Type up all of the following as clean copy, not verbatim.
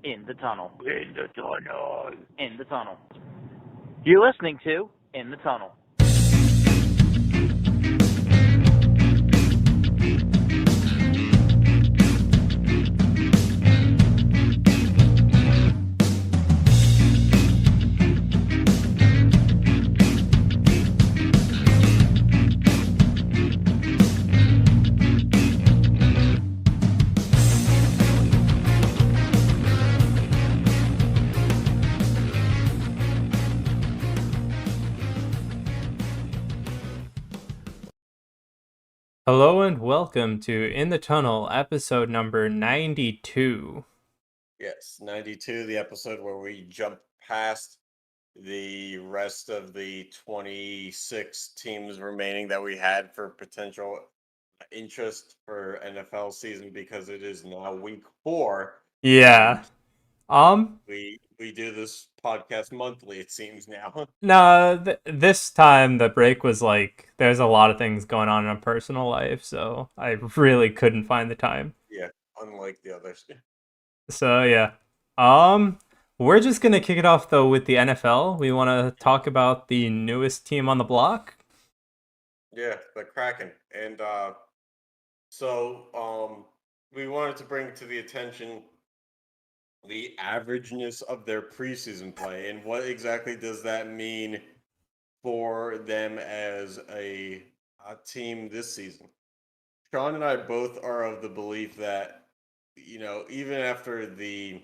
In the tunnel. In the tunnel. In the tunnel. You're listening to In the Tunnel. Hello and welcome to In the Tunnel, episode number 92. Yes, 92, the episode where we jump past the rest of the 26 teams remaining that we had for potential interest for NFL season because it is now week 4. Yeah. We do this podcast monthly, it seems now. No, this time the break was like, there's a lot of things going on in a personal life, so I really couldn't find the time. Yeah, unlike the others. So, yeah. We're just gonna kick it off, though, with the NFL. We want to talk about the newest team on the block. Yeah, the Kraken. And we wanted to bring to the attention the averageness of their preseason play and what exactly does that mean for them as a team this season. Sean and I both are of the belief that, even after the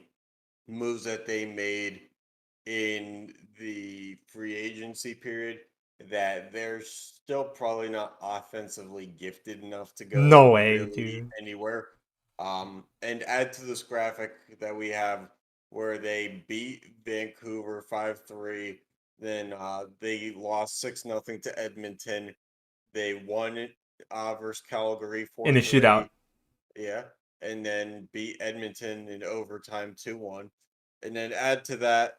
moves that they made in the free agency period, that they're still probably not offensively gifted enough to go No way, really dude. anywhere. And add to this graphic that we have where they beat Vancouver 5-3, then they lost 6-0 to Edmonton. They won versus Calgary In a 4-3. shootout. Yeah. And then beat Edmonton in overtime 2-1. And then add to that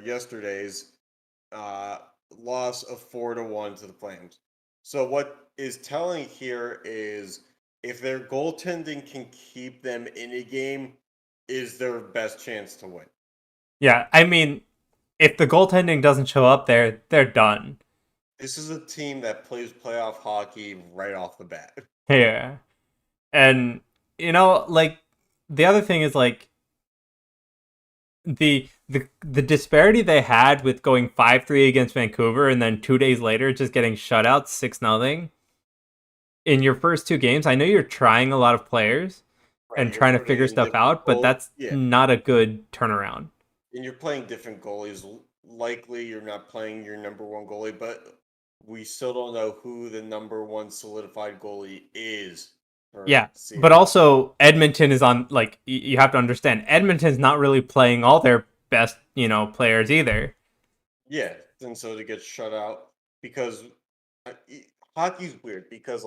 yesterday's uh, loss of 4-1 to the Flames. So what is telling here is if their goaltending can keep them in a game, is their best chance to win. Yeah, I mean, if the goaltending doesn't show up there, they're done. This is a team that plays playoff hockey right off the bat. Yeah. And, like, the other thing is, like, the disparity they had with going 5-3 against Vancouver and then 2 days later just getting shut out 6-0 in your first two games. I know you're trying a lot of players Right, and you're trying to putting figure in stuff different out, but goals. that's Yeah, not a good turnaround. and you're playing different goalies. Likely, you're not playing your number one goalie, but we still don't know who the number one solidified goalie is for Yeah, but Seattle. also Edmonton is on, like, you have to understand, Edmonton's not really playing all their best, players either. Yeah, and so to get shut out because hockey's weird because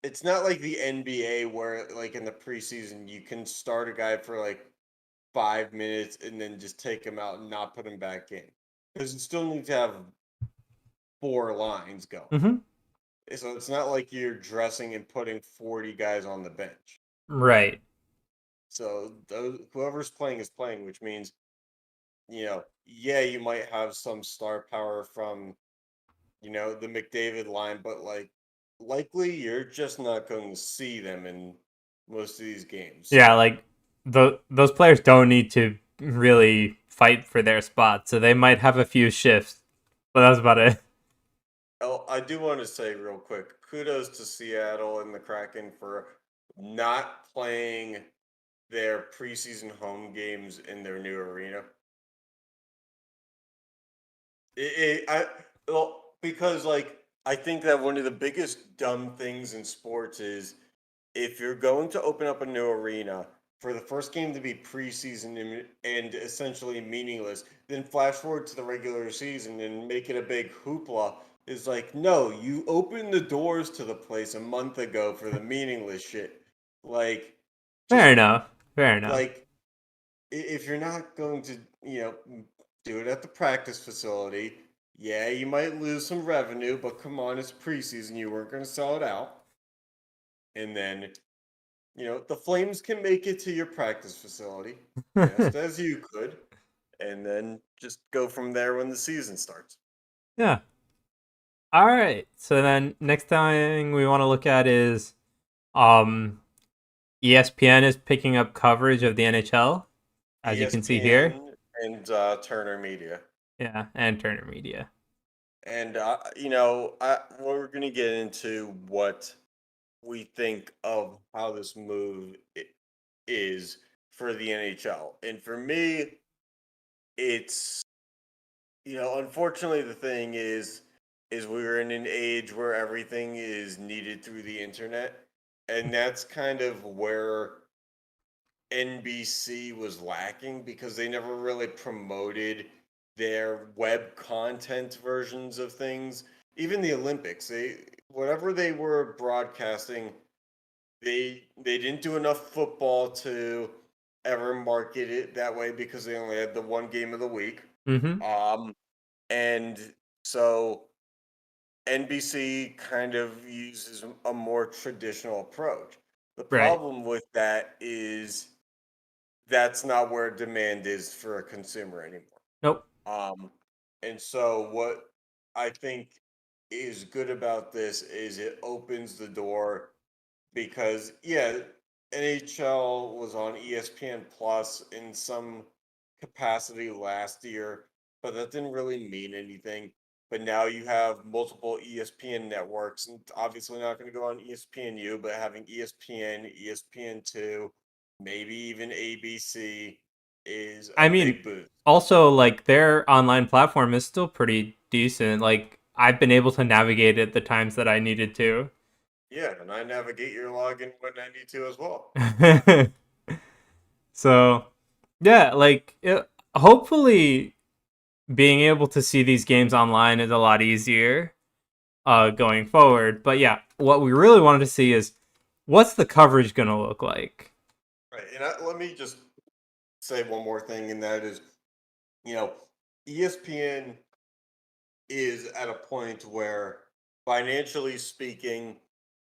it's not like the NBA where like in the preseason you can start a guy for like 5 minutes and then just take him out and not put him back in because you still need to have 4 lines going. Mm-hmm. So it's not like you're dressing and putting 40 guys on the bench. Right. So whoever's playing is playing, which means, yeah, you might have some star power from, the McDavid line, but likely you're just not going to see them in most of these games. Yeah, like, those players don't need to really fight for their spot, so they might have a few shifts, but that's about it. Oh, I do want to say real quick, kudos to Seattle and the Kraken for not playing their preseason home games in their new arena. Because I think that one of the biggest dumb things in sports is if you're going to open up a new arena for the first game to be preseason and essentially meaningless, then flash forward to the regular season and make it a big hoopla. Is like, no, you opened the doors to the place a month ago for the meaningless shit. Like, Fair just enough. Fair enough. like if you're not going to, do it at the practice facility, yeah, you might lose some revenue, but come on, it's preseason. You weren't going to sell it out. And then the Flames can make it to your practice facility, just as you could, and then just go from there when the season starts. Yeah. All right. So then next thing we want to look at is ESPN is picking up coverage of the NHL, as you can see here. ESPN and Turner Media. Yeah, and Turner Media. And we're gonna get into what we think of how this move is for the NHL. And for me, it's unfortunately the thing is we're in an age where everything is needed through the internet, and that's kind of where NBC was lacking because they never really promoted their web content versions of things. Even the Olympics, whatever they were broadcasting, they didn't do enough football to ever market it that way because they only had the one game of the week. Mm-hmm. And so NBC kind of uses a more traditional approach. The Right. problem with that is that's not where demand is for a consumer anymore. Nope. And so what I think is good about this is it opens the door because NHL was on ESPN Plus in some capacity last year, but that didn't really mean anything. But now you have multiple ESPN networks, and obviously not going to go on ESPNU, but having ESPN, ESPN2, maybe even ABC is I a mean, big boost. also, like, their online platform is still pretty decent. Like, I've been able to navigate it the times that I needed to. Yeah, and I navigate your login when I need to as well. So, yeah, like, hopefully being able to see these games online is a lot easier going forward. But yeah, what we really wanted to see is what's the coverage going to look like? Right, and let me just say one more thing, and that is, ESPN is at a point where, financially speaking,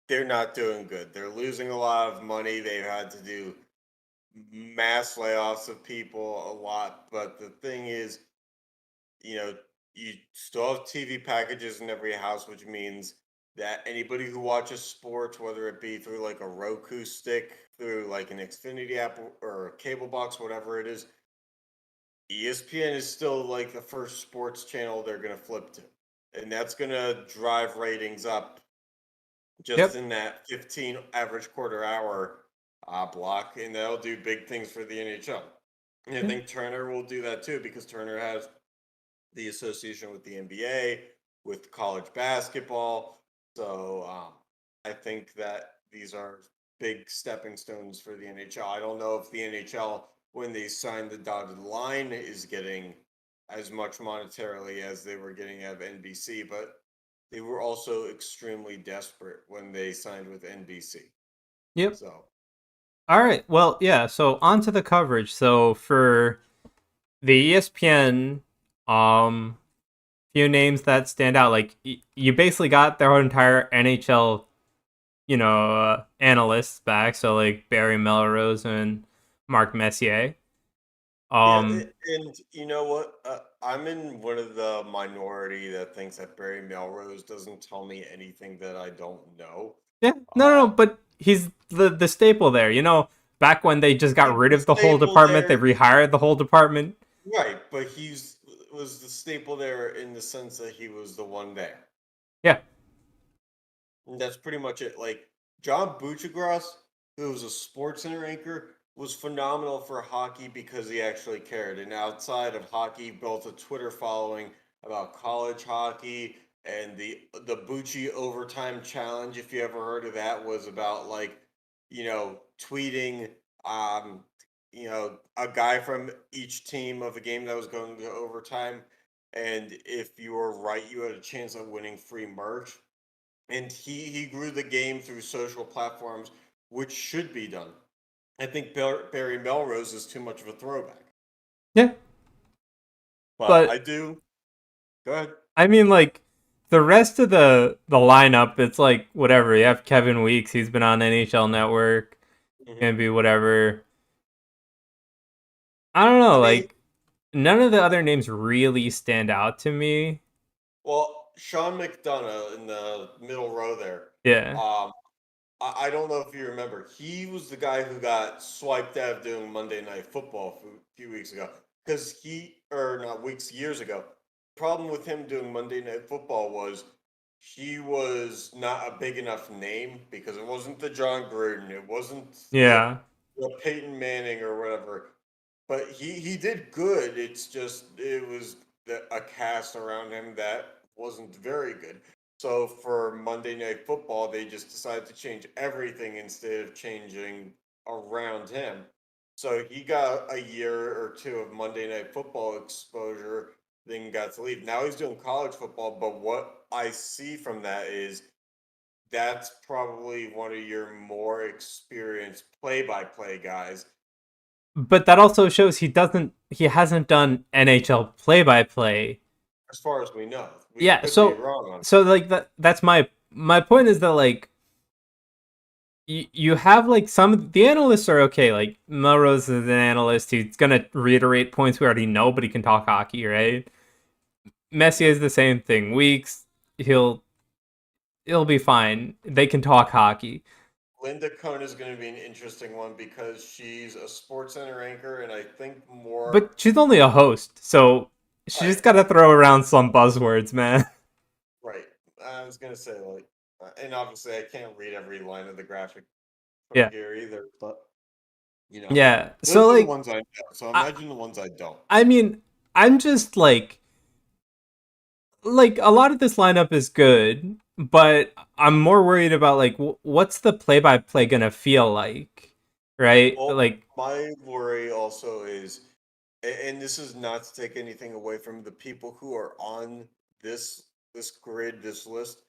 they're not doing good. They're losing a lot of money. They've had to do mass layoffs of people a lot. But the thing is, you know, you still have TV packages in every house, which means that anybody who watches sports, whether it be through like a Roku stick, through like an Xfinity app or a cable box, whatever it is, ESPN is still like the first sports channel they're going to flip to. And that's going to drive ratings up just Yep. in that 15 average quarter hour block. And that'll do big things for the NHL. And I Yeah. think Turner will do that too because Turner has the association with the NBA, with college basketball. So I think that these are big stepping stones for the NHL. I don't know if the NHL, when they signed the dotted line, is getting as much monetarily as they were getting out of NBC, but they were also extremely desperate when they signed with NBC. Yep. So, All right. Well, yeah. So on to the coverage. So for the ESPN, few names that stand out. Like you basically got their entire NHL, analysts back. So like Barry Melrose and Mark Messier. yeah, Um, and you know what? I'm in one of the minority that thinks that Barry Melrose doesn't tell me anything that I don't know. yeah, no, Um, but he's the staple there. Back when they just got he's rid the of the whole staple department, they there, rehired the whole department. right? But he's was the staple there in the sense that he was the one there. Yeah, And that's pretty much it. Like John Buccigross, who was a sports center anchor, was phenomenal for hockey because he actually cared. And outside of hockey, built a Twitter following about college hockey and the Bucci overtime challenge. If you ever heard of that, was about like tweeting a guy from each team of a game that was going to overtime, and if you were right, you had a chance of winning free merch. And he grew the game through social platforms, which should be done. I think Barry Melrose is too much of a throwback, yeah, but but I do. Go ahead. I mean, like the rest of the lineup, it's like whatever. You have Kevin Weeks, he's been on NHL Network. Mhm. gonna be whatever. I don't know, I mean, like none of the other names really stand out to me. well, Sean McDonough in the middle row there. Yeah. Um, I don't know if you remember. He was the guy who got swiped out of doing Monday Night Football a few weeks ago. Because or not weeks, years ago. Problem with him doing Monday Night Football was he was not a big enough name because it wasn't the John Gruden, it wasn't Yeah. the Peyton Manning or whatever. But he did good. It's just it was a cast around him that wasn't very good. So for Monday Night Football, they just decided to change everything instead of changing around him. So he got a year or two of Monday Night Football exposure, then got to leave. Now he's doing college football, but what I see from that is that's probably one of your more experienced play-by-play guys. But that also shows he hasn't done NHL play by play. As far as we know, we Yeah, could be wrong on. so like that's my point is that like you have like some the analysts are okay. Like Melrose is an analyst. He's gonna reiterate points we already know, but he can talk hockey, right? Messier is the same thing. Weeks he'll be fine. They can talk hockey. Linda Cohn is going to be an interesting one because she's a Sports Center anchor, and I think more But she's only a host, so she just right. gotta throw around some buzzwords, man. Right. I was going to say like, and obviously I can't read every line of the graphic from Yeah. here either, but Yeah. those So are the like ones I know. So I, imagine the ones I don't. I mean, I'm just like a lot of this lineup is good, but I'm more worried about like what's the play-by-play gonna feel like, right? Well, Like, my worry also is, and this is not to take anything away from the people who are on this grid, this list,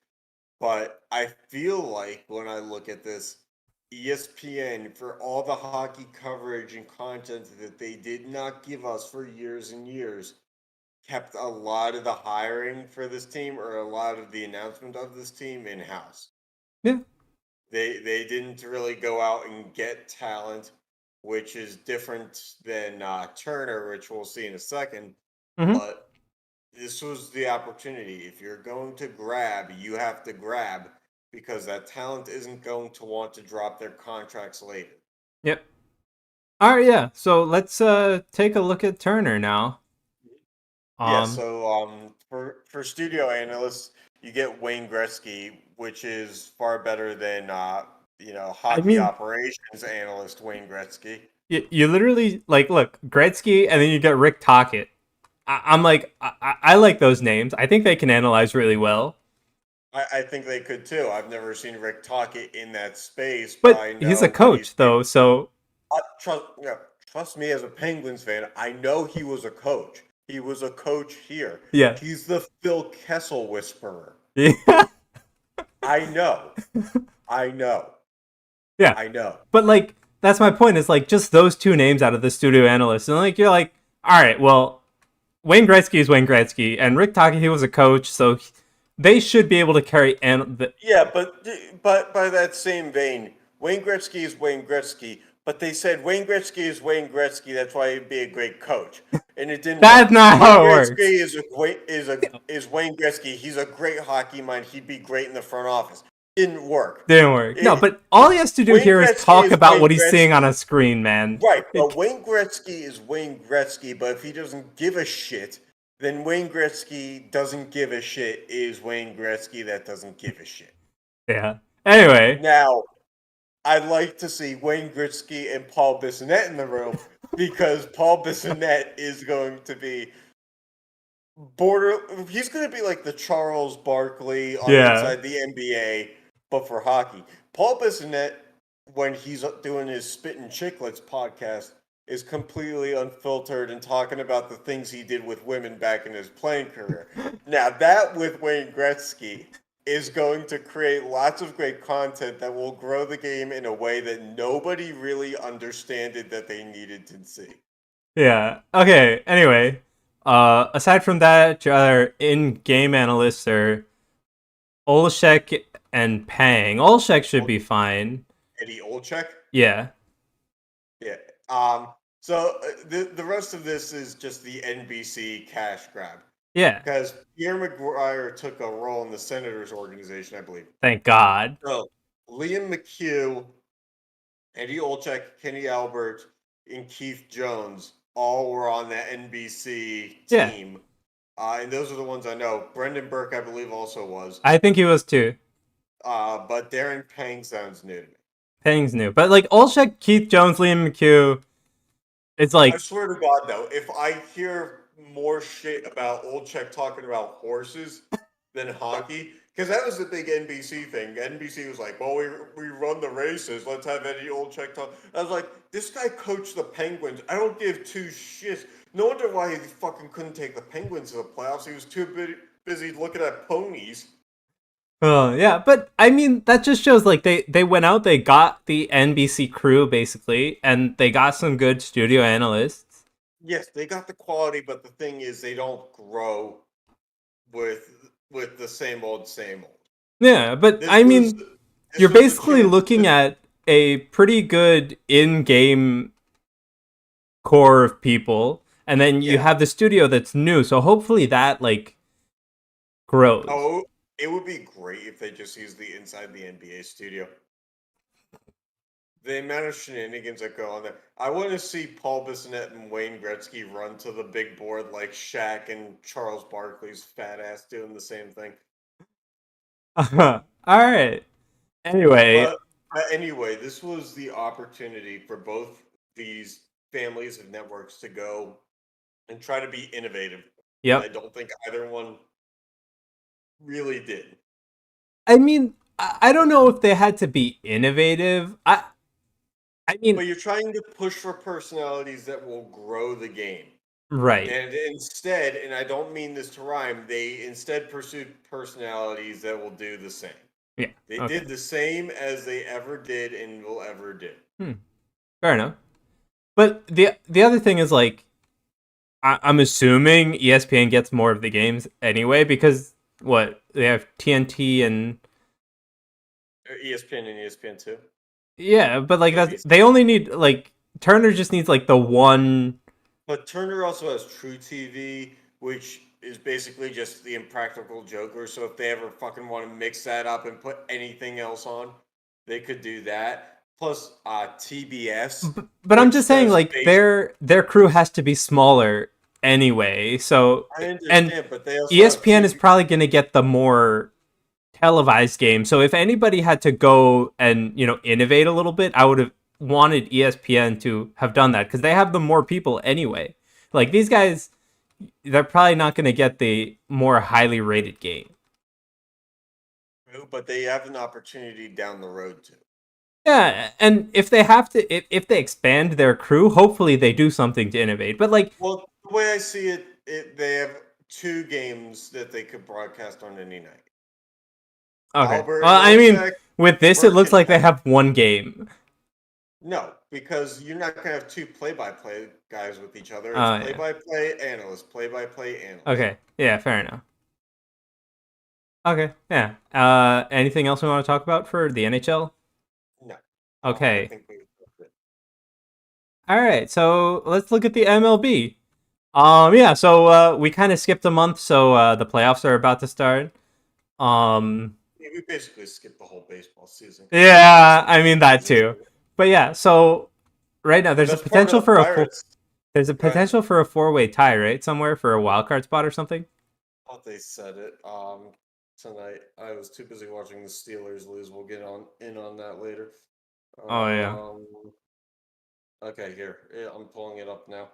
but I feel like when I look at this, ESPN, for all the hockey coverage and content that they did not give us for years and years, kept a lot of the hiring for this team or a lot of the announcement of this team in house. yeah, They didn't really go out and get talent, which is different than Turner, which we'll see in a second. hmm But this was the opportunity. If you're going to grab, you have to grab because that talent isn't going to want to drop their contracts later. yep. All right, yeah. So let's take a look at Turner now. Yeah, Um, so for studio analysts, you get Wayne Gretzky, which is far better than I hockey mean, operations analyst Wayne Gretzky. you literally like look Gretzky, and then you get Rick Tocchet. I'm like, I like those names. I think they can analyze really well. I think they could too. I've never seen Rick Tocchet in that space, but But I he's a know when he's coach, though, so trust me as a Penguins fan, I know he was a coach. He was a coach here. yeah, He's the Phil Kessel whisperer. yeah, I know. I know. yeah. I know. But like, that's my point. Is like just those two names out of the studio analysts, and like you're like, all right, well, Wayne Gretzky is Wayne Gretzky, and Rick Tocchet, he was a coach, so they should be able to carry and Yeah, but by that same vein, Wayne Gretzky is Wayne Gretzky, but they said Wayne Gretzky is Wayne Gretzky. That's why he'd be a great coach, and it didn't. That's work. not how it Wayne works. Gretzky is Wayne Gretzky. He's a great hockey mind. He'd be great in the front office. Didn't work. Didn't work. No, but all he has to do Wayne here is Gretzky talk is about Wayne what he's Gretzky. seeing on a screen, man. Right, but Wayne Gretzky is Wayne Gretzky. But if he doesn't give a shit, then Wayne Gretzky doesn't give a shit is Wayne Gretzky that doesn't give a shit. Yeah. Anyway, Now, I'd like to see Wayne Gretzky and Paul Bissonnette in the room because Paul Bissonnette is going to be he's going to be like the Charles Barkley on inside the NBA, but for hockey. Paul Bissonnette, when he's doing his Spittin' Chicklets podcast, is completely unfiltered and talking about the things he did with women back in his playing career. Now, that with Wayne Gretzky is going to create lots of great content that will grow the game in a way that nobody really understood that they needed to see. yeah. Okay. Anyway, aside from that, your other in-game analysts are Olszek and Pang. Olszek should be fine. Eddie Olczyk? Yeah. So the rest of this is just the NBC cash grab Yeah, because Pierre McGuire took a role in the Senators organization, I believe. thank God. So Liam McHugh, Eddie Olczyk, Kenny Albert, and Keith Jones all were on that NBC Yeah, team. And those are the ones I know. Brendan Burke, I believe, also was. I think he was too. But Darren Pang sounds new to me. Pang's new, but like Olszak, Keith Jones, Liam McHugh, it's I like swear to God, though, if I hear more shit about Olczyk talking about horses than hockey, because that was the big NBC thing. NBC was like, "Well, we run the races. Let's have Eddie Olczyk talk." I was like, "This guy coached the Penguins. I don't give two shits." No wonder why he fucking couldn't take the Penguins to the playoffs. He was too busy looking at ponies. oh yeah, but I mean that just shows like they went out, they got the NBC crew basically, and they got some good studio analysts. Yes, they got the quality, but the thing is, they don't grow with the same old, same old. Yeah, but This I was mean this you're was a basically chance looking to- at a pretty good in-game core of people, and then you Yeah. have the studio that's new, so hopefully that like grows. Oh, it would be great if they just used the inside the NBA studio. The amount of shenanigans that go on there. I want to see Paul Bissonnette and Wayne Gretzky run to the big board like Shaq and Charles Barkley's fat ass doing the same thing. All right. Anyway, But anyway, this was the opportunity for both these families of networks to go and try to be innovative. yep. I don't think either one really did. I mean, I don't know if they had to be innovative. I mean, But you're trying to push for personalities that will grow the game. right. And instead, and I don't mean this to rhyme, they instead pursued personalities that will do the same. Yeah. They Okay. did the same as they ever did and will ever do. Fair enough. But the other thing is like I'm assuming ESPN gets more of the games anyway because what they have TNT and ESPN and ESPN2. yeah, but like Maybe that's they only need like Turner just needs like the one. But Turner also has True TV, which is basically just the Impractical Joker. So if they ever fucking want to mix that up and put anything else on, they could do that. Plus, TBS. But I'm which just saying does like base- their crew has to be smaller anyway. So I and understand, but they also have ESPN is TV probably going to get the more televised game. So if anybody had to go and innovate a little bit, I would have wanted ESPN to have done that because they have the more people anyway. Like these guys, they're probably not going to get the more highly rated game. but they have an opportunity down the road too. Yeah, and if they have to, if they expand their crew, hopefully they do something to innovate. But like, Well, the way I see it, they have 2 games that they could broadcast on any night. okay, Albert well, I and mean, Olczyk, with this, it looks Burke like they and- have one game. No, because you're not gonna have 2 play-by-play guys with each other. It's Oh, yeah. play-by-play analyst, play-by-play analyst. Okay, yeah, fair enough. Okay, yeah. Anything else we want to talk about for the NHL? No. Okay. I think we- All right, so let's look at the MLB. Yeah, so we kind of skipped a month, so the playoffs are about to start. We basically skipped the whole baseball season. Yeah, I mean that too. But yeah, so right now there's a That's part potential of the for Pirates. there's a Go ahead. potential for a 4-way tie, right? Somewhere for a wild card spot or something. I thought they said it tonight. I was too busy watching the Steelers lose. We'll get in on that later. Oh, yeah. Okay, here. Yeah, I'm pulling it up now.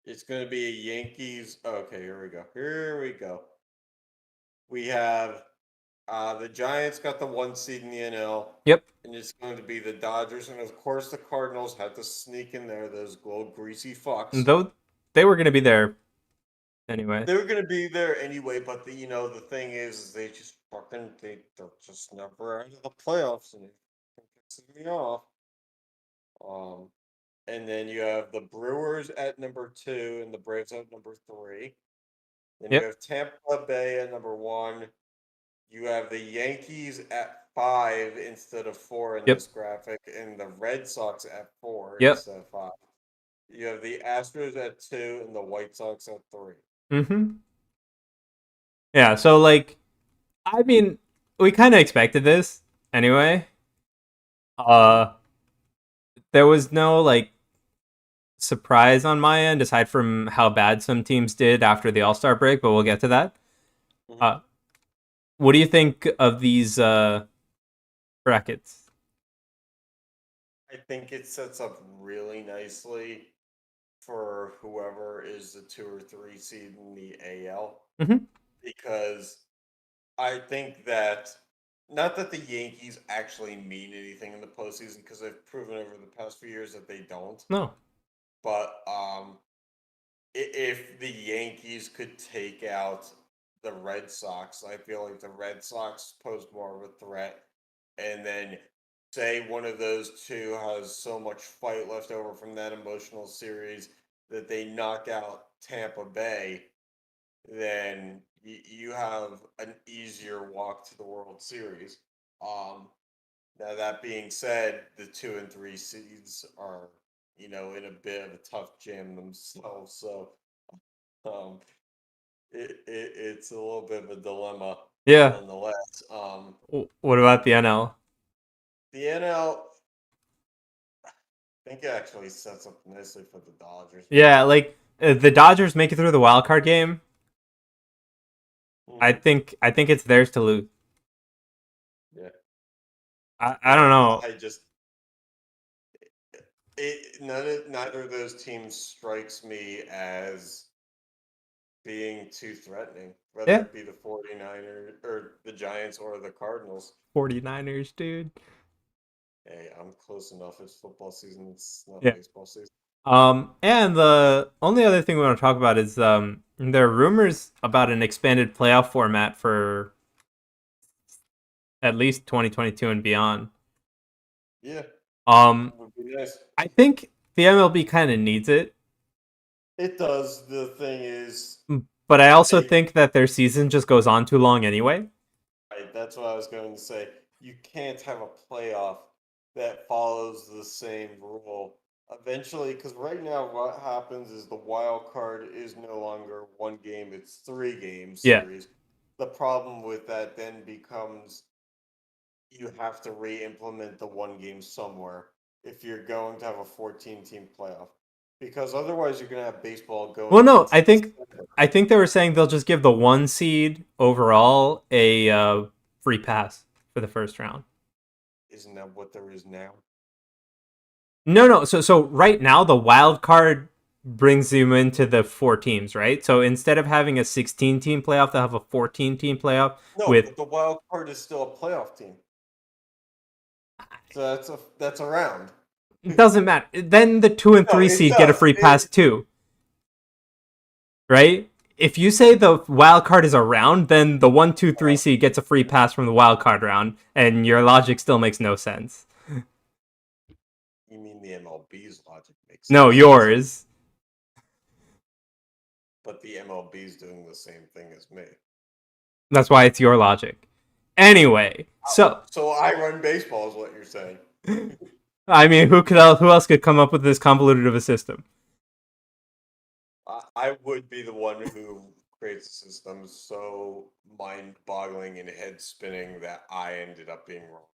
It's going to be a Yankees. Okay, here we go. Here we go. We have the Giants got the 1 seed in the NL. Yep. And it's going to be the Dodgers. And of course, the Cardinals had to sneak in there, those glow greasy fucks. Though they were going to be there anyway. They were going to be there anyway, but the thing is they just they're just never out of the playoffs, and it pisses me off. And then you have the Brewers at number 2 and the Braves at number 3. Then Yep. you have Tampa Bay at number 1. You have the Yankees at 5 instead of 4 in Yep. this graphic, and the Red Sox at 4 Yep. instead of 5. You have the Astros at 2 and the White Sox at 3. Mm-hmm. Yeah, so like I mean, we kind of expected this anyway. Uh there was no like surprise on my end aside from how bad some teams did after the All-Star break, but we'll get to that. Mhm. Uh what do you think of these brackets? I think it sets up really nicely for whoever is the 2 or 3 seed in the AL, Mhm. because I think that, not that the Yankees actually mean anything in the postseason, because they've proven over the past few years that they don't. No. But if the Yankees could take out the Red Sox, I feel like the Red Sox pose more of a threat. And then say one of those two has so much fight left over from that emotional series that they knock out Tampa Bay, then you have an easier walk to the World Series. Um, Now that being said, the 2 and 3 seeds are, in a bit of a tough jam themselves. So um, it's a little bit of a dilemma, Yeah. nonetheless. What about the NL? The NL, I think it actually sets up nicely for the Dodgers. Yeah, like the Dodgers make it through the wild card game. I Mhm. think I think it's theirs to lose. Yeah, I don't know. I just neither of those teams strikes me as being too threatening, whether Yeah. it be the 49ers or the Giants or the Cardinals. 49ers, dude. Hey, I'm close enough. It's football season. It's not Yeah. baseball season. And the only other thing we want to talk about is there are rumors about an expanded playoff format for at least 2022 and beyond. Yeah, Um would be nice. I think the MLB kind of needs it, It does. The thing is, but I also they think that their season just goes on too long anyway. right, that's what I was going to say. You can't have a playoff that follows the same rule eventually, because right now what happens is the wild card is no longer one game, it's 3 game Yeah. series. The problem with that then becomes you have to re-implement the one game somewhere if you're going to have a 14-team playoff, because otherwise you're going to have baseball Well, going no, into December. I think they were saying they'll just give the one seed overall a free pass for the first round. Isn't that what there is now? No, no. So right now the wild card brings you into the 4 teams, right? So instead of having a 16-team playoff, they'll have a 14-team playoff No, with. but the wild card is still a playoff team. So that's a round. It doesn't matter. Then the 2 and 3 It seed get a does. free pass too, right? If you say the wild card is a round, then the 1, 2, 3 seed gets a free pass from the wild card round, and your logic still makes no sense. You mean the MLB's logic makes No, sense, yours. but the MLB's doing the same thing as me. That's why it's your logic. Anyway, so So I run baseball, is what you're saying. I mean, who else could come up with this convoluted of a system? I would be the one who creates a system so mind-boggling and head-spinning that I ended up being wrong.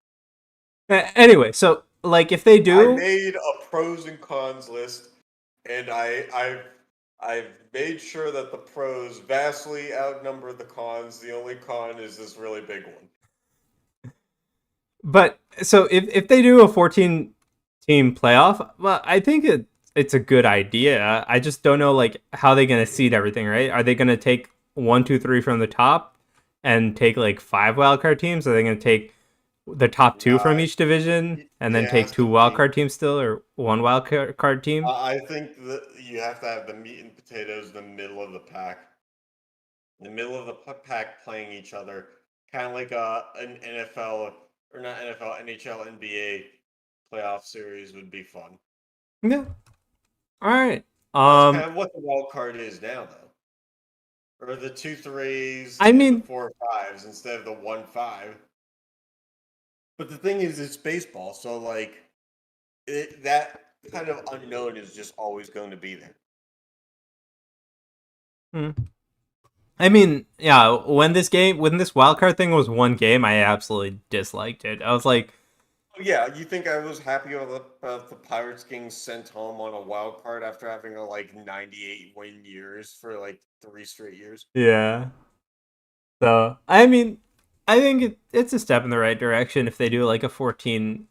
Anyway, so like if they I do, made a pros and cons list, and I've made sure that the pros vastly outnumber the cons. The only con is this really big one. but so if they do a 14-team playoff, well, I think it's a good idea. I just don't know like how they're gonna seed everything, right? Are they gonna take 1, 2, 3 from the top and take like 5 wildcard teams? Are they gonna take the top two from Uh, each division and then it take has two to be. wildcard teams still, or one wildcard team? I think that you have to have the meat and potatoes in the middle of the pack. The middle of the pack playing each other, kind of like an NFL, or not NFL, NHL, NBA playoff series would be fun. Yeah. All right. That's kind of what the wild card is now, though. or the 2-3s I and mean, the 4-5s instead of the 1-5. But the thing is, it's baseball, so like that kind of unknown is just always going to be there. hmm. I mean, yeah, when this wildcard thing was one game, I absolutely disliked it. I was like, Yeah, you think I was happy about the Pirates getting sent home on a wild card after having a like 98 win years for like 3 straight years? yeah. So, I mean, I think it's a step in the right direction if they do like a 14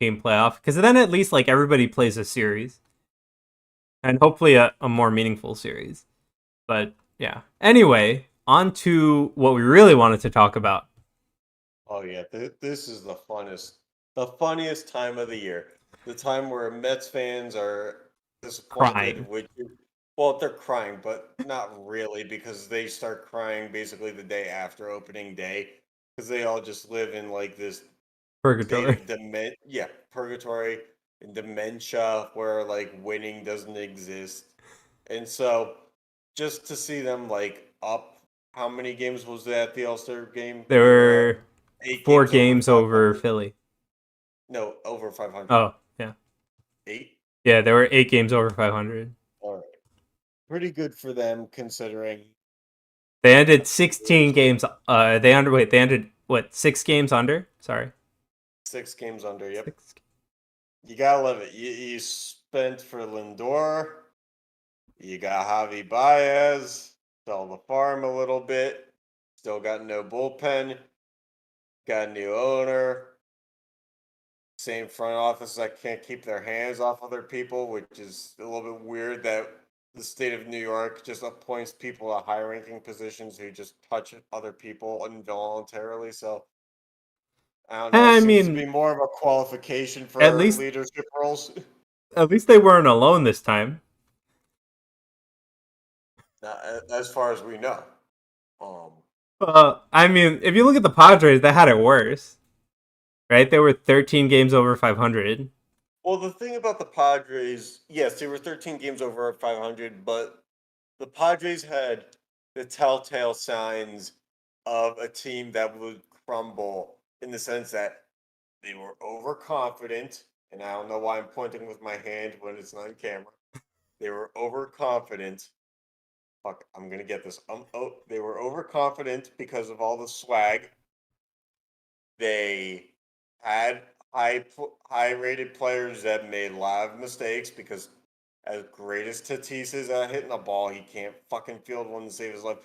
team playoff, because then at least like everybody plays a series and hopefully a more meaningful series. But yeah. Anyway, on to what we really wanted to talk about. Oh yeah, this is the funniest time of the year. The time where Mets fans are disappointed, Crying. which well, they're crying, but not really because they start crying basically the day after opening day because they all just live in like this state Purgatory. of purgatory and dementia where like winning doesn't exist. And so just to see them like up, how many games was that the All-Star game? There They were up were 4 8 games over games over 500. Philly. No, over 500. Oh, yeah. 8? Yeah, there were 8 games over 500. All right. Pretty good for them considering They ended the 16 years. games. They ended what, 6 games under? Sorry. 6 games under. Yep. 6. You gotta love it. You spent for Lindor. You got Javi Baez. Sell the farm a little bit. Still got no bullpen. Got a new owner. Same front office that can't keep their hands off other people, which is a little bit weird that the state of New York just appoints people to high ranking positions who just touch other people involuntarily. So I don't know. It I seems to be mean, more of a qualification at for least leadership roles. at least they weren't alone this time. As far as we know. Um, I mean, if you look at the Padres, they had it worse, right? They were 13 games over 500. well, the thing about the Padres, yes, they were 13 games over 500, but the Padres had the telltale signs of a team that would crumble in the sense that they were overconfident, and I don't know why I'm pointing with my hand when it's not on camera. They were overconfident. Fuck, I'm gonna get this. They were overconfident because of all the swag. They had high rated players that made a lot of mistakes because as great as Tatis is at hitting the ball, he can't fucking field one to save his life.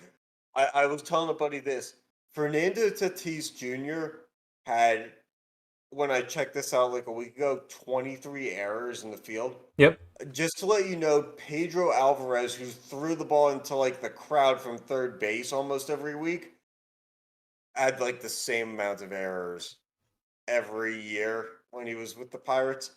I was telling a buddy this. Fernando Tatis Jr. had, when I checked this out like a week ago, 23 errors in the field. Yep. Just to let you know, Pedro Alvarez, who threw the ball into like the crowd from third base almost every week, had like the same amount of errors every year when he was with the Pirates.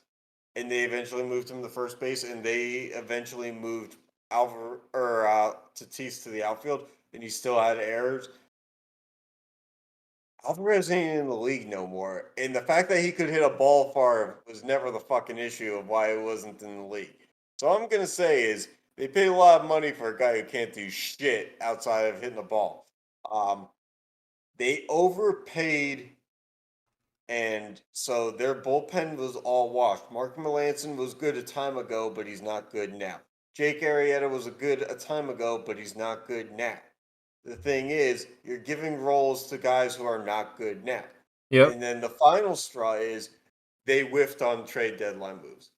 And they eventually moved him to first base, and they eventually moved Tatis to the outfield, and he still had errors. Alvarez ain't in the league no more, and the fact that he could hit a ball far was never the fucking issue of why he wasn't in the league. So all I'm gonna say is they paid a lot of money for a guy who can't do shit outside of hitting the ball. They overpaid, and so their bullpen was all washed. Mark Melancon was good a time ago, but he's not good now. Jake Arrieta was good a time ago, but he's not good now. The thing is, you're giving roles to guys who are not good now. Yep. And then the final straw is they whiffed on trade deadline moves.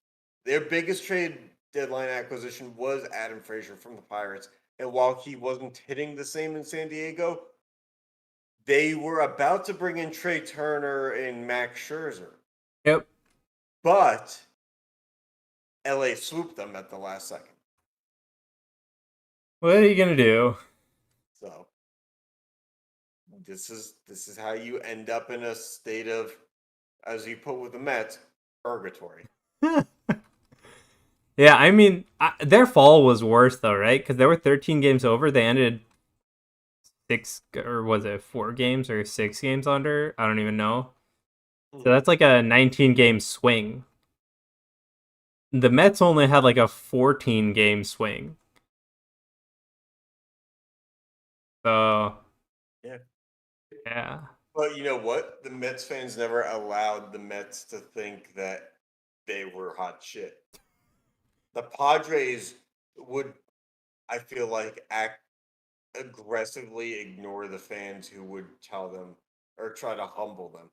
Their biggest trade deadline acquisition was Adam Frazier from the Pirates. And while he wasn't hitting the same in San Diego, they were about to bring in Trey Turner and Max Scherzer. Yep. But LA swooped them at the last second. What are you gonna do? So this is how you end up in a state of, as you put with the Mets, purgatory. Yeah, I mean, their fall was worse though, right? Because they were 13 games over. They ended 6, or was it 4 games or 6 games under? I don't even know. So that's like a 19 game swing. The Mets only had like a 14 game swing. So Yeah. yeah. But you know what? The Mets fans never allowed the Mets to think that they were hot shit. The Padres would, I feel like, act aggressively ignore the fans who would tell them or try to humble them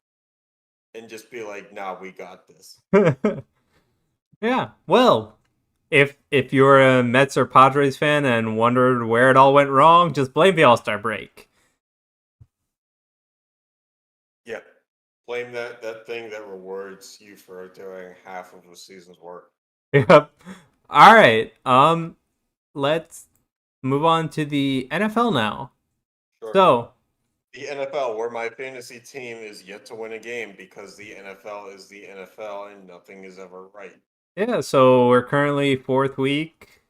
and just be like, nah, we got this. Yeah. Well, if you're a Mets or Padres fan and wondered where it all went wrong, just blame the All-Star break. Yeah. Blame that thing that rewards you for doing half of a season's work. Yep. All right. Let's move on to the NFL now. Sure. So, The NFL, where my fantasy team is yet to win a game because the NFL is the NFL and nothing is ever right. yeah, so we're currently fourth week.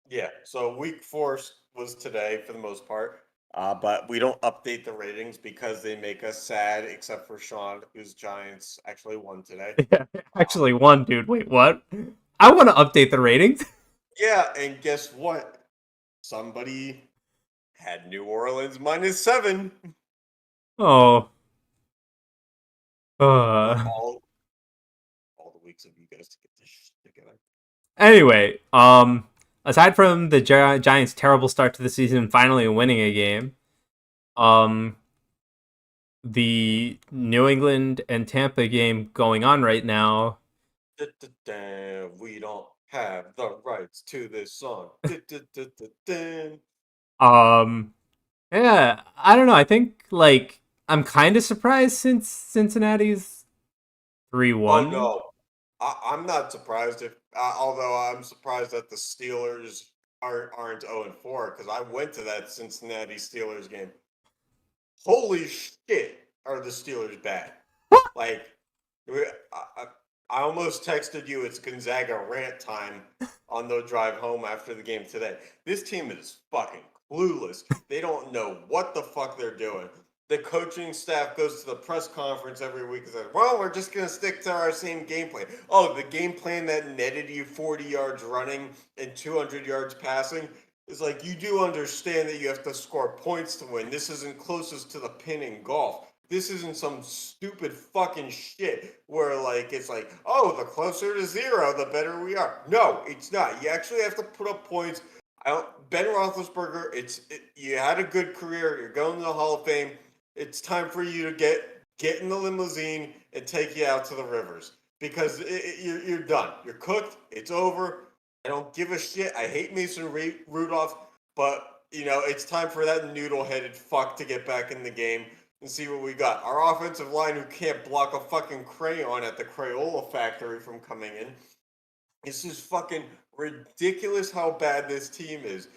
Yeah, so week four was today for the most part, but we don't update the ratings because they make us sad, except for Sean, whose Giants actually won today. Yeah, actually one dude. Wait, what? I want to update the ratings. Yeah, and guess what? Somebody had New Orleans -7 Oh. for Uh. all the weeks of you guys to get this shit together. Anyway, aside from the Giants' terrible start to the season, finally winning a game, um, the New England and Tampa game going on right now. We don't have the rights to this song. Um, yeah, I don't know. I think like I'm kind of surprised since Cincinnati's three Oh one. no, I'm not surprised if, although I'm surprised that the Steelers aren't 0-4 because I went to that Cincinnati Steelers game. Holy shit, are the Steelers bad? Like, I almost texted you it's Gonzaga rant time on the drive home after the game today. This team is fucking clueless. They don't know what the fuck they're doing. The coaching staff goes to the press conference every week and says, well, we're just going to stick to our same game plan. Oh, the game plan that netted you 40 yards running and 200 yards passing is like, you do understand that you have to score points to win. This isn't closest to the pin in golf. This isn't some stupid fucking shit where like it's like, oh, the closer to zero, the better we are. No, it's not. You actually have to put up points. Ben Roethlisberger, you had a good career. You're going to the Hall of Fame. It's time for you to get in the limousine and take you out to the rivers because you're done. You're cooked. It's over. I don't give a shit. I hate Mason Rudolph, but it's time for that noodle-headed fuck to get back in the game and see what we got. Our offensive line, who can't block a fucking crayon at the Crayola factory from coming in. It's just fucking ridiculous how bad this team is.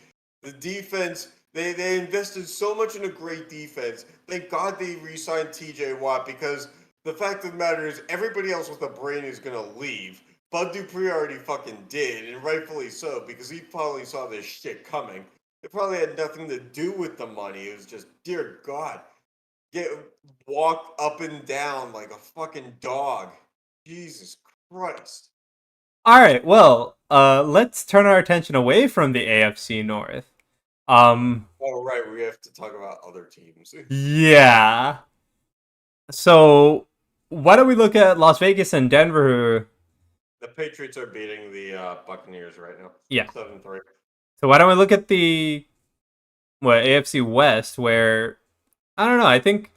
The defense, they invested so much in a great defense. Thank God they re-signed TJ Watt because the fact of the matter is everybody else with a brain is going to leave. Bud Dupree already fucking did, and rightfully so, because he probably saw this shit coming. It probably had nothing to do with the money. It was just, dear God, get walked up and down like a fucking dog. Jesus Christ. All right, well, let's turn our attention away from the AFC North. Oh right, we have to talk about other teams. Yeah. So, why don't we look at Las Vegas and Denver? The Patriots are beating the Buccaneers right now. Yeah. 7-3. So why don't we look at the AFC West, where I don't know. I think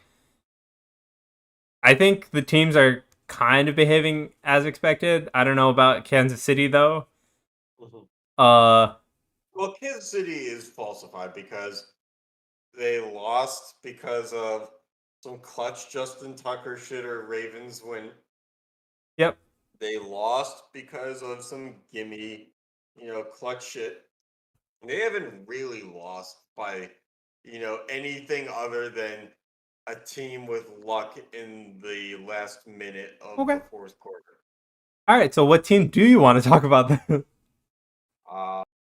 the teams are kind of behaving as expected. I don't know about Kansas City though. Mhm. Uh, Well, Kansas City is falsified because they lost because of some clutch Justin Tucker shit or Ravens win. yep. They lost because of some gimme, clutch shit. They haven't really lost by, anything other than a team with luck in the last minute of Okay. the fourth quarter. All right. So what team do you want to talk about then?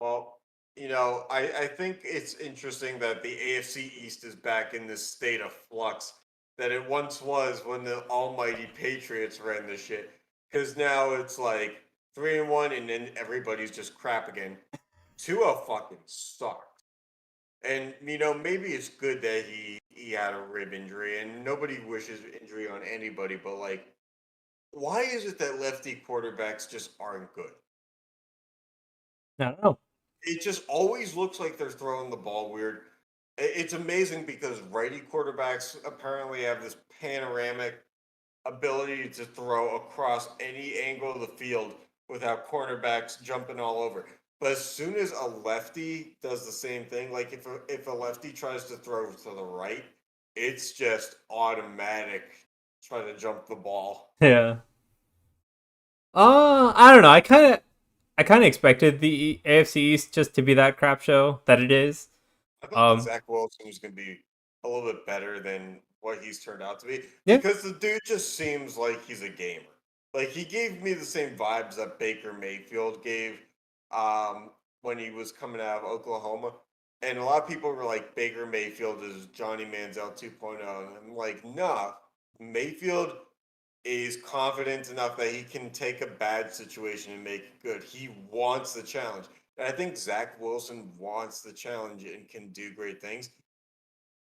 Well, I think it's interesting that the AFC East is back in this state of flux that it once was when the almighty Patriots ran the shit. Because now it's like 3-1, and then everybody's just crap again. Tua fucking sucked. And maybe it's good that he had a rib injury, and nobody wishes injury on anybody. But like, why is it that lefty quarterbacks just aren't good? I don't know. It just always looks like they're throwing the ball weird. It's amazing because righty quarterbacks apparently have this panoramic ability to throw across any angle of the field without cornerbacks jumping all over. But as soon as a lefty does the same thing, like if a lefty tries to throw to the right, it's just automatic trying to jump the ball. Yeah. I don't know. I kind of expected the AFC East just to be that crap show that it is. I thought that Um, Zach Wilson was going to be a little bit better than what he's turned out to be yeah, because the dude just seems like he's a gamer. Like he gave me the same vibes that Baker Mayfield gave when he was coming out of Oklahoma. And a lot of people were like, Baker Mayfield is Johnny Manziel 2.0. And I'm like, nah, Mayfield is confident enough that he can take a bad situation and make it good. He wants the challenge. And I think Zach Wilson wants the challenge and can do great things.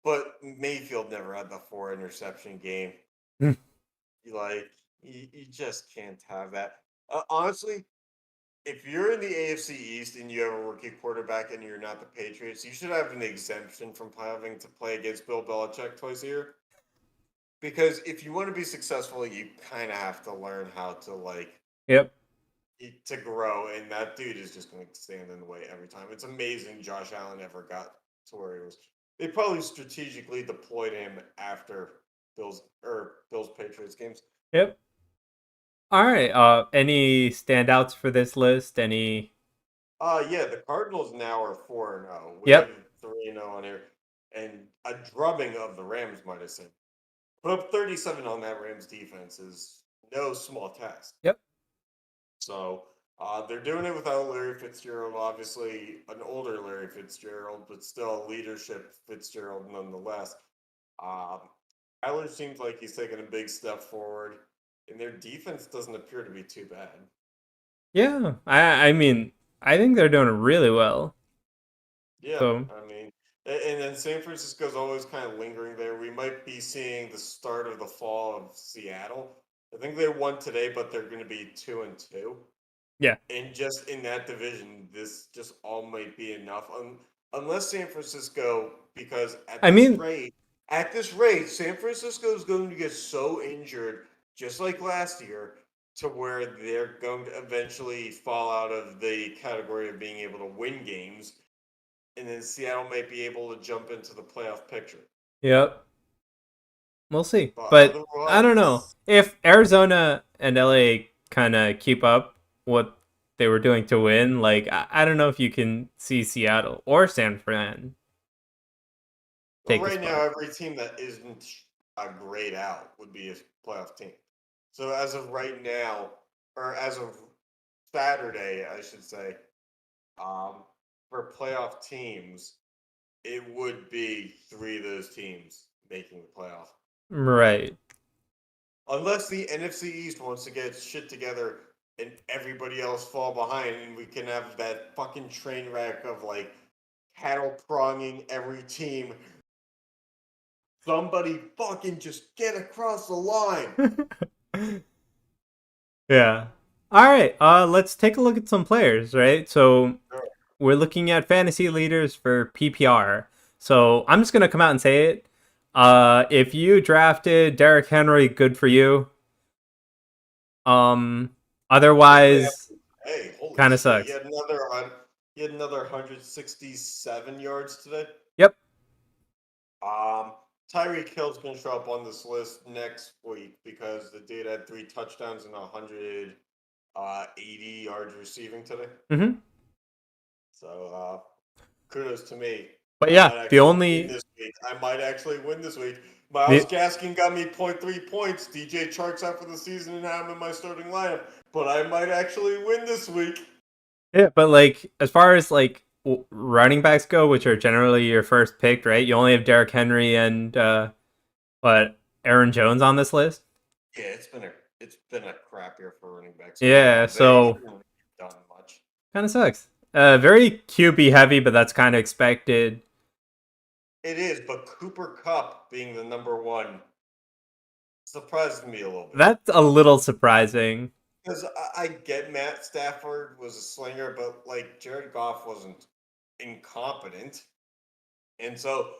But Mayfield never had the 4 interception game. Hmm. You just can't have that. Honestly, if you're in the AFC East and you have a rookie quarterback and you're not the Patriots, you should have an exemption from having to play against Bill Belichick twice a year. Because if you want to be successful, you kind of have to learn how to yep. to grow, and that dude is just going to stand in the way every time. It's amazing Josh Allen ever got to where he was. They probably strategically deployed him after Bills Patriots games. Yep. All right. Any standouts for this list? Any? Yeah, the Cardinals now are 4-0. We have Yep. 3-0 on here, and a drubbing of the Rams, might have said. Put up 37 on that Rams defense is no small task. Yep. So they're doing it without Larry Fitzgerald, obviously an older Larry Fitzgerald, but still a leadership Fitzgerald nonetheless. Um, Kyler seems like he's taking a big step forward, and their defense doesn't appear to be too bad. Yeah. I mean, I think they're doing really well. Yeah, So I mean, and then San Francisco's always kind of lingering there. We might be seeing the start of the fall of Seattle. I think they won today, but they're going to be 2-2. yeah. And just in that division, this just all might be enough. Unless San Francisco, because I mean, at this rate, San Francisco is going to get so injured, just like last year, to where they're going to eventually fall out of the category of being able to win games. And then Seattle might be able to jump into the playoff picture. yep. We'll see. But But I don't know otherwise, if Arizona and LA kind of keep up what they were doing to win. Like I don't know if you can see Seattle or San Fran well, take the right now, spot. every team that isn't a grade out would be a playoff team. So as of right now, or as of Saturday, I should say, um, for playoff teams, it would be 3 of those teams making the playoff. Right. Unless the NFC East wants to get shit together and everybody else fall behind, and we can have that fucking train wreck of like cattle pronging every team. Somebody fucking just get across the line. Yeah. All right. Let's take a look at some players, right? So Sure. we're looking at fantasy leaders for PPR. So I'm just gonna come out and say it. If you drafted Derrick Henry, good for you. Otherwise, Hey, holy kind of shit! sucks. He had another 167 yards today. Yep. Tyreek Hill's going to show up on this list next week because the dude had 3 touchdowns and 180 yards receiving today. Mm-hmm. So kudos to me. But I yeah, might the actually win only this week. I might actually win this week. Miles Gaskin got me 0.3 points. DJ Chark's out for the season and I'm in my starting lineup. But I might actually win this week. yeah, but like as far as like running backs go, which are generally your first pick, right? You only have Derrick Henry and Aaron Jones on this list. Yeah, it's been a crap year for running backs. Yeah, They so haven't really done much. kind of sucks. Very QB heavy, but that's kind of expected. It is, but Cooper Cup being the number one surprised me a little bit. That's a little surprising. Because I get Matt Stafford was a slinger, but like Jared Goff wasn't incompetent. And so,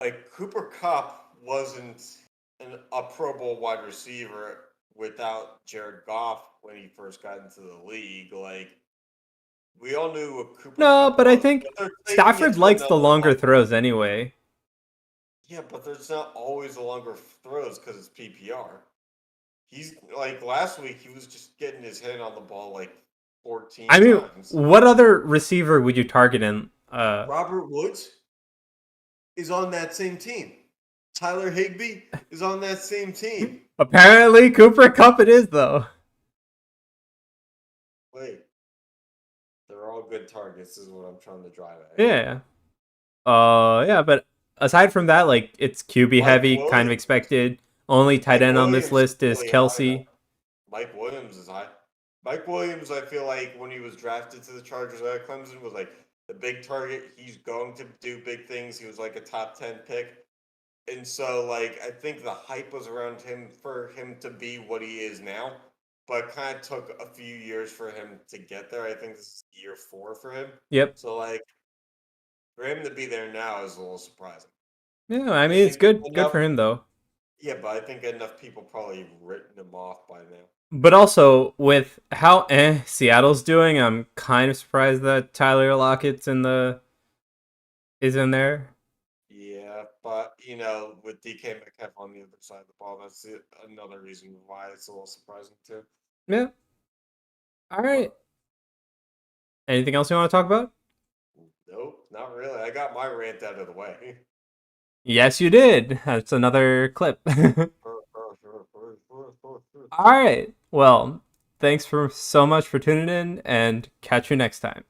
like, Cooper Cup wasn't a Pro Bowl wide receiver without Jared Goff when he first got into the league. Like, we all knew what Cooper No, Cup but I was, think but they're taking it Stafford to likes the another longer level. throws anyway. Yeah, but there's not always the longer throws because it's PPR. He's like last week, he was just getting his head on the ball like 14 I mean, times. what other receiver would you target in? Robert Woods is on that same team. Tyler Higbee is on that same team. Apparently, Cooper Cup it is though. Wait, they're all good targets, is what I'm trying to drive at. Yeah. Yeah, but aside from that, like it's QB Mike heavy, kind of Williams. expected. Only tight Mike end on this Williams list is really high, Kelsey. though. Mike Williams is high. Mike Williams, I feel like when he was drafted to the Chargers out of Clemson, was like the big target. He's going to do big things. He was like a top 10 pick. And so, like, I think the hype was around him for him to be what he is now, but kind of took a few years for him to get there. I think this is year 4 for him. Yep. So, like, for him to be there now is a little surprising. Yeah, I mean it's good enough- for him though. Yeah, but I think enough people probably have written him off by now. But also with how Seattle's doing, I'm kind of surprised that Tyler Lockett's in there. Yeah, but you know, with DK Metcalf on the other side of the ball, that's another reason why it's a little surprising too. Yeah. All right. Anything else you want to talk about? Nope, not really. I got my rant out of the way. Yes, you did. That's another clip. All right. Well, thanks so much for tuning in and catch you next time.